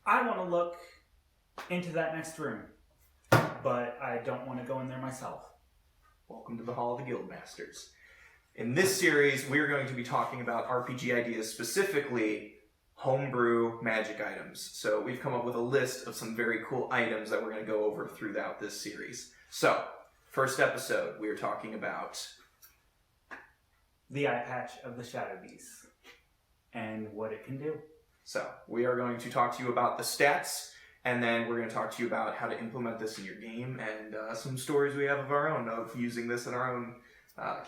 I want to look into that next room, but I don't want to go in there myself. Welcome to the Hall of the Guildmasters. In this series, we're going to be talking about RPG ideas, specifically homebrew magic items. So we've come up with a list of some very cool items that we're going to go over throughout this series. So, first episode, we are talking about the Eyepatch of the Shadow Beast and what it can do. So, we are going to talk to you about the stats, and then we're going to talk to you about how to implement this in your game, and some stories we have of our own of using this in our own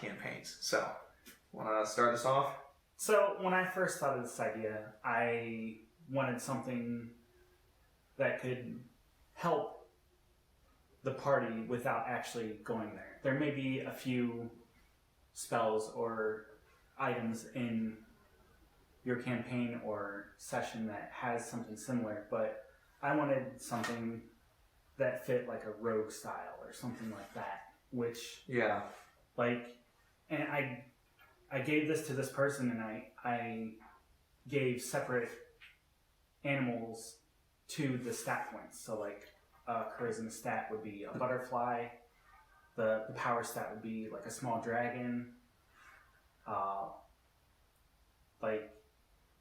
campaigns. So, want to start us off? So, when I first thought of this idea, I wanted something that could help the party without actually going there. There may be a few spells or items in your campaign or session that has something similar, but I wanted something that fit like a rogue style or something like that, which, and I gave this to this person, and I gave separate animals to the stat points. So like charisma stat would be a butterfly, the power stat would be like a small dragon, like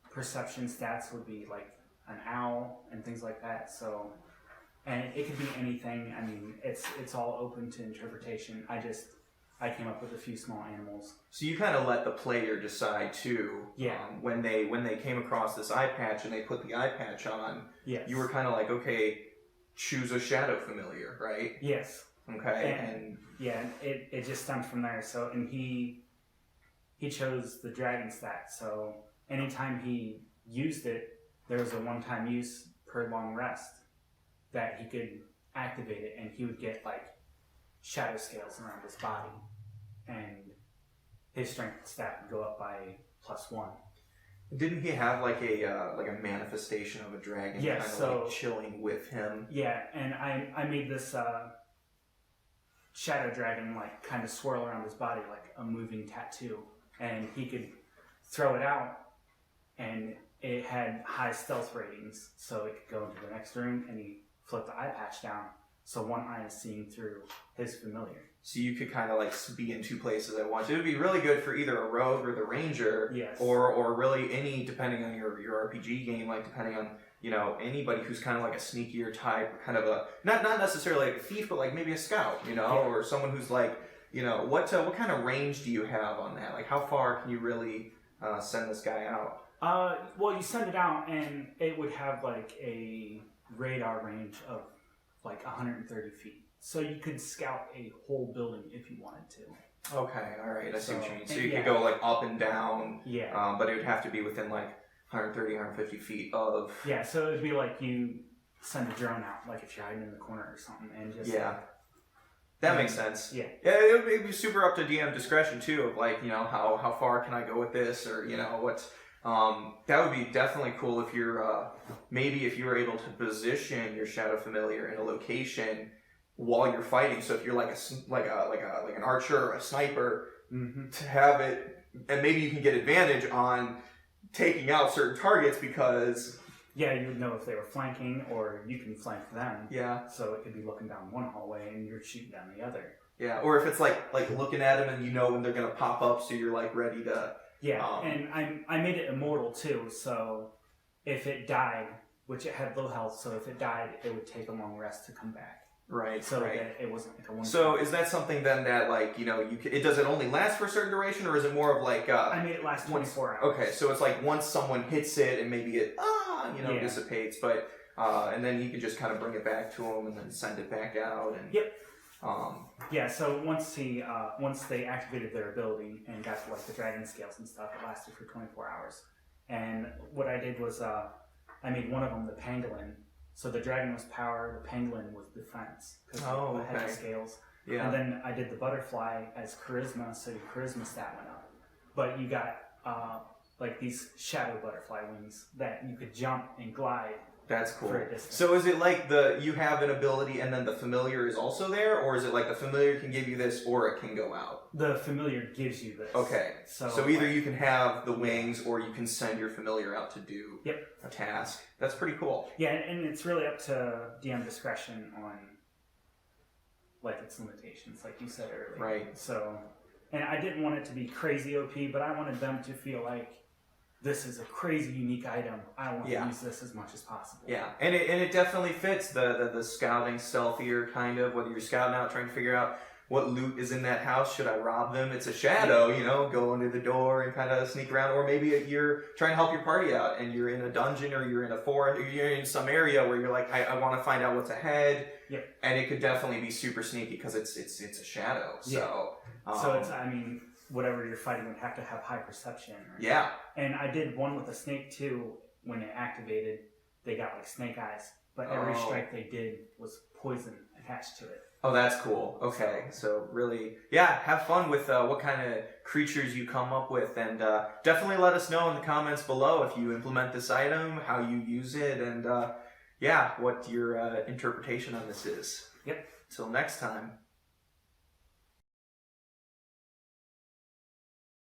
perception stats would be like an owl and things like that. So, and it could be anything. I mean, it's all open to interpretation. I came up with a few small animals. So you kind of let the player decide too. Yeah. When they came across this eye patch and they put the eye patch on, yes. You were kind of like, okay, choose a shadow familiar, right? Yes. Okay. And it just stemmed from there. So, and he chose the dragon stat. So anytime he used it, there was a one-time use per long rest that he could activate it, and he would get like shadow scales around his body, and his strength stat would go up by +1. Didn't he have like a manifestation of a dragon kind of like chilling with him? Yeah, and I made this shadow dragon like kind of swirl around his body like a moving tattoo, and he could throw it out, and it had high stealth ratings, so it could go into the next room, and he flipped the eye patch down, so one eye is seeing through his familiar. So you could kind of like be in two places at once. It would be really good for either a rogue or the ranger, yes, or really any, depending on your RPG game, like depending on, you know, anybody who's kind of like a sneakier type, or kind of a not necessarily like a thief, but like maybe a scout, you know, or someone who's like, you know, what kind of range do you have on that? Like how far can you really send this guy out? Well, you send it out, and it would have like a radar range of like 130 feet. So you could scout a whole building if you wanted to. Okay, all right, I see what you mean. So you could go like up and down, but it would have to be within like 130, 150 feet of... Yeah, so it would be like you send a drone out, like if you're hiding in the corner or something, and just... Yeah. That makes sense. Yeah. Yeah, it would be super up to DM discretion too, of like, you know, how far can I go with this, or, you know, what's... that would be definitely cool if you're, maybe if you were able to position your shadow familiar in a location while you're fighting. So if you're like an archer or a sniper, to have it, and maybe you can get advantage on taking out certain targets because... Yeah, you would know if they were flanking, or you can flank them. Yeah. So it could be looking down one hallway and you're shooting down the other. Yeah, or if it's like looking at them and you know when they're going to pop up, so you're like ready to... Yeah, and I made it immortal too, so if it died, which it had low health, so if it died, it would take a long rest to come back. Right, so right. That it wasn't like a one. So is that something then that, like, you know, does it only last for a certain duration, or is it more of like... I made it last 24 hours. Okay, so it's like once someone hits it and maybe it, dissipates, but, and then you can just kind of bring it back to them and then send it back out. And, yep. Yeah, so once they activated their ability and got to like the dragon scales and stuff, it lasted for 24 hours. And what I did was I made one of them the pangolin. So the dragon was power, the pangolin was defense, because it had the scales. Yeah. And then I did the butterfly as charisma, so your charisma stat went up. But you got like these shadow butterfly wings that you could jump and glide That's cool. for a distance. So is it like you have an ability and then the familiar is also there, or is it like the familiar can give you this or it can go out? The familiar gives you this. Okay. So either you can have the wings or you can send your familiar out to do a task. That's pretty cool. Yeah, and it's really up to DM discretion on like its limitations, like you said earlier. Right. So, and I didn't want it to be crazy OP, but I wanted them to feel like this is a crazy unique item. I want to use this as much as possible. Yeah, and it definitely fits the scouting stealthier kind of, whether you're scouting out trying to figure out what loot is in that house. Should I rob them? It's a shadow, you know, go under the door and kind of sneak around. Or maybe you're trying to help your party out and you're in a dungeon or you're in a forest or you're in some area where you're like, I want to find out what's ahead. Yep. And it could definitely be super sneaky because it's a shadow. So, so it's, I mean, whatever you're fighting would have to have high perception. Right? Yeah. And I did one with a snake too. When it activated, they got like snake eyes. But every strike they did was poison attached to it. Oh, that's cool. Okay, so really, yeah, have fun with what kind of creatures you come up with, and definitely let us know in the comments below if you implement this item, how you use it, and yeah, what your interpretation on this is. Yep. Till next time.